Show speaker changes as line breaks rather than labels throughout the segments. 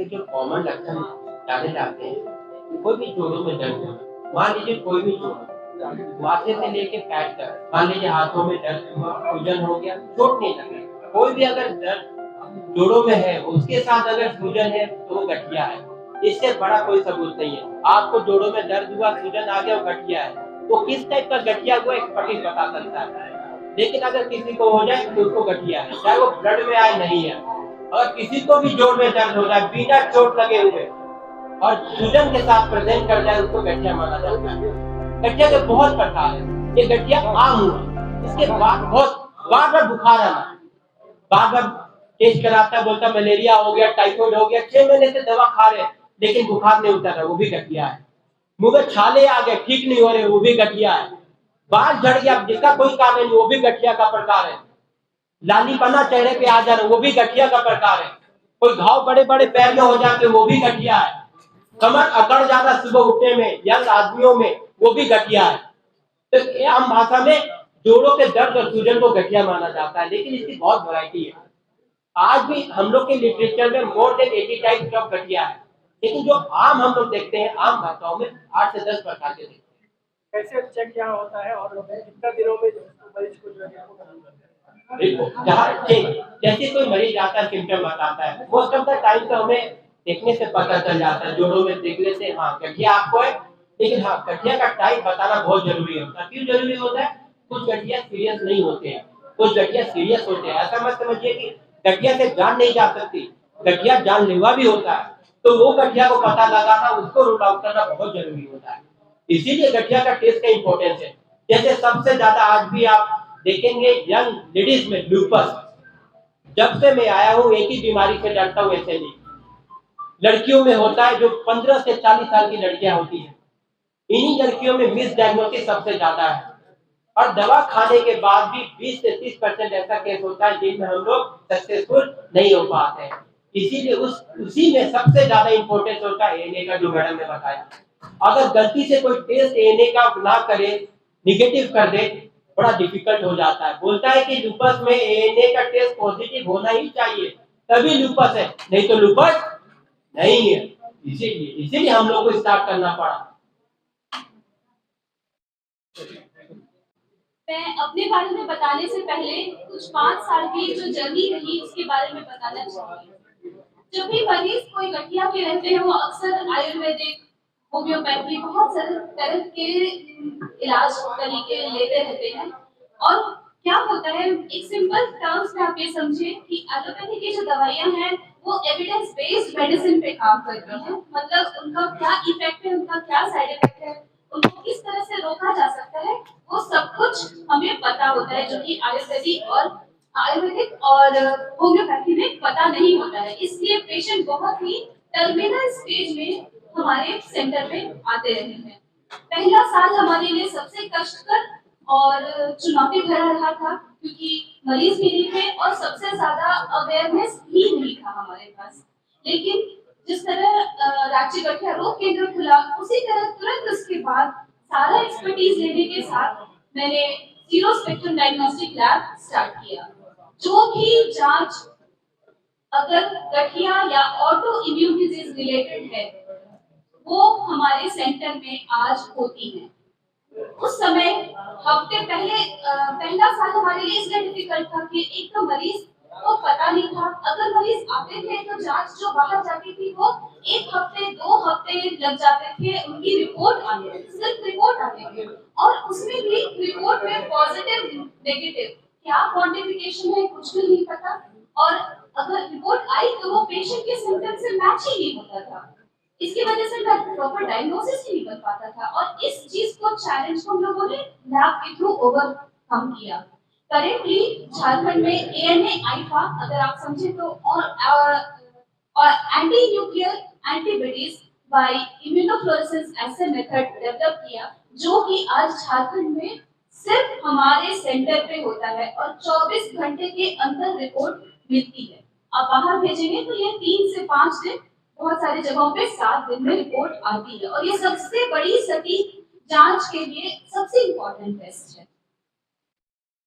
कि जो कॉमन लक्षण जाने जाते हैं, कोई भी जोड़ों में दर्द होना, मान लीजिए कोई भी जोड़, माथे से लेके पैर तक, मान लीजिए हाथों में दर्द हुआ, सूजन हो गया, चोट नहीं लगी, कोई भी अगर दर्द जोड़ों में है, उसके साथ अगर सूजन है तो वो गठिया है। इससे बड़ा कोई सबूत नहीं है। आपको जोड़ों में दर्द हुआ, सूजन आ गया, वो गठिया है। तो किस टाइप का गठिया हुआ एक्सपर्टीज बता सकता है। लेकिन अगर किसी को हो जाए तो उसको गठिया है, चाहे वो ब्लड में आए नहीं है। और किसी को भी जोड़ में दर्द हो जाए बिना चोट लगे हुए और सूजन के साथ प्रेजेंट कर जाए, उसको गठिया माना जाता है। गठिया के बहुत प्रकार है। ये गठिया आम हुआ, इसके बाद बहुत बार बार बुखार आना, बार बार टेस्ट कराता है, बोलता मलेरिया हो गया, टाइफाइड हो गया, 6 महीने से दवा खा रहे लेकिन बुखार नहीं उतर रहा, वो भी गठिया है। मुंह में छाले आ गए, ठीक नहीं हो रहे, वो भी गठिया है। बाल झड़ गया, जिसका कोई कारण नहीं, वो भी गठिया का प्रकार है। लाली पना चेहरे पे आ जा रहा, वो भी गठिया का प्रकार है। कोई घाव बड़े बड़े पैर में हो जाते, वो भी गठिया है। कमर अकड़ जाता सुबह उठने में, यंग आदमियों में, वो भी गठिया है। तो आम भाषा में जोड़ों के दर्द और सूजन को गठिया माना जाता है, लेकिन इसकी बहुत वैरायटी है। आज भी हम लोग के लिटरेचर में मोर देन 80 टाइप्स ऑफ गठिया है, लेकिन जो आम हम लोग देखते हैं, आम भाषाओं में 8 से 10 प्रकार के देखते हैं।
कैसे चेक क्या होता है और कितना दिनों में मरीज को जो है
जैसे कोई मरीज आता है, सिम्टम बताता है, मोस्ट ऑफ द टाइम तो हमें देखने से पता चल जाता है, जोड़ों में देखने से हाँ गठिया आपको है। लेकिन हाँ, गठिया का टाइप बताना बहुत जरूरी होता है। क्यों जरूरी होता है? कुछ गठिया सीरियस नहीं होते हैं, कुछ गठिया सीरियस होते हैं। ऐसा मत समझिए कि गठिया से जान नहीं जा सकती, गठिया जानलेवा भी होता है। तो वो गठिया को पता लगाना, उसको रूल आउट करना बहुत जरूरी होता है। इसीलिए गठिया का टेस्ट का इंपॉर्टेंस है। जैसे सबसे ज्यादा आज भी आप देखेंगे यंग लेडीज में लूपस, जब से मैं आया हूँ एक ही बीमारी से डरता हूँ, ऐसे नहीं। लड़कियों में होता है, जो 15 से 40 साल की लड़कियां होती हैं, इन्हीं लड़कियों में मिस डायग्नोसिस सबसे ज्यादा है। और दवा खाने के बाद भी 20 से 30% ऐसा केस होता है जिनमें हम लोग सक्सेसफुल नहीं हो पाते हैं। इसीलिए उसी में सबसे ज्यादा इंपॉर्टेंस होता है एएनए का, जो मैडम ने बताया। अगर गलती से कोई टेस्ट एएनए का ना करे, निगेटिव कर दे, बड़ा डिफिकल्ट हो जाता है। बोलता है कि लूपस में एएनए का टेस्ट पॉजिटिव होना ही चाहिए, तभी लूपस है, नहीं तो लूपस नहीं है। इसीलिए हम लोग को स्टार्ट करना पड़ा।
मैं अपने बारे में बताने से पहले कुछ 5 साल की जो जर्नी रही उसके बारे में बताना चाहूंगी। जब भी मरीज कोई गठिया के रहते हैं, वो अक्सर आयुर्वेदिक, होम्योपैथी, बहुत सारे तरह के इलाज तरीके लेते रहते हैं। और क्या होता है, एक सिंपल टर्म्स में आप ये समझे कि एलोपैथी की जो दवाइयां हैं वो एविडेंस बेस्ड मेडिसिन पे काम करती हैं। मतलब उनका क्या इफेक्ट है, उनका क्या साइड इफेक्ट है, उनको किस तरह से रोका जा सकता है, वो सब कुछ हमें पता होता है, जो कि आयुर्वेदिक और होम्योपैथी में पता नहीं होता है। इसलिए पेशेंट बहुत ही टर्मिनल स्टेज में हमारे सेंटर में आते रहे हैं। पहला साल हमारे लिए सबसे कष्टकर और चुनौती भरा रहा था, क्योंकि मरीज भी नहीं थे और सबसे ज्यादा अवेयरनेस भी नहीं था हमारे पास। लेकिन जिस तरह राज्य गठिया रोग केंद्र खुला, उसी तरह तुरंत उसके बाद सारा एक्सपर्टीज लेने के साथ मैंने zero spectrum diagnostic lab start किया। जो भी जांच अगर गठिया या ऑटो इम्यून डिजीज रिलेटेड है, वो हमारे सेंटर में आज होती है। उस समय हफ्ते पहले पहला साल हमारे लिए इसलिए डिफिकल्ट था कि एक तो मरीज को पता नहीं था, अगर मरीज आते थे तो जांच जो बाहर जाती थी वो 1 हफ्ते 2 हफ्ते लग जाते थे उनकी रिपोर्ट आने में, सिर्फ रिपोर्ट आने में। और उसमें भी रिपोर्ट में पॉजिटिव नेगेटिव क्या क्वांटिफिकेशन है कुछ भी नहीं पता। और अगर रिपोर्ट आई तो वो पेशेंट के सिम्टम से मैच ही नहीं होता था। इसकी वजह से प्रॉपर डायग्नोसिस ही नहीं कर पाता था। और इस चीज को चैलेंज को हम लोगों ने लैब के थ्रू ओवरकम किया। करेंटली झारखंड में एएनए आईफा, अगर आप समझे तो, और anti nuclear antibodies by immunofluorescence ऐसे मेथड डेवलप किया, जो कि आज झारखंड में सिर्फ हमारे सेंटर पे होता है और 24 घंटे के अंदर रिपोर्ट मिलती है। आप बाहर भेजेंगे तो ये 3 से 5 दिन, बहुत सारी जगहों पे 7 दिन में रिपोर्ट आती है। और ये सबसे बड़ी सटीक जांच के लिए सबसे इम्पोर्टेंट टेस्ट है।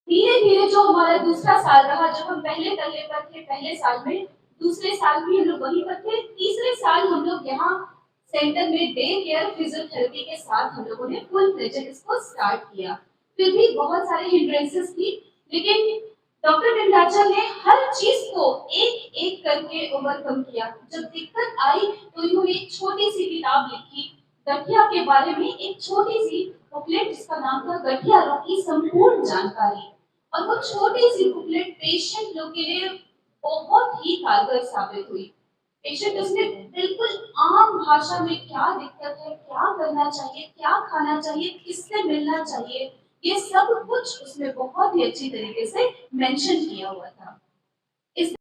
धीरे धीरे जो हमारा दूसरा साल रहा, जब हम पहले तल्ले पर थे, पहले साल में दूसरे साल भी हम लोग वहीं पर थे, तीसरे साल हम लोग यहाँ सेंटर में डे केयर फिजियोथेरेपी के साथ हम लोगों ने फुल फ्लेजेड इसको स्टार्ट किया। फिर भी बहुत सारे हिंड्रेंसेस थी, लेकिन डॉक्टर विंध्याचल ने हर चीज को एक एक करके ओवरकम किया। जब दिक्कत आई तो इन्होंने एक छोटी सी किताब लिखी गठिया के बारे में, एक छोटी सी बुकलेट जिसका नाम था गठिया रोग की संपूर्ण जानकारी। और वो छोटी सी बुकलेट पेशेंट लोग के लिए बहुत ही कारगर साबित हुई। पेशेंट उसमें बिल्कुल आम भाषा में क्या दिक्कत है, क्या करना चाहिए, क्या खाना चाहिए, किससे मिलना चाहिए, ये सब कुछ उसमें बहुत ही अच्छी तरीके से मेंशन किया हुआ था।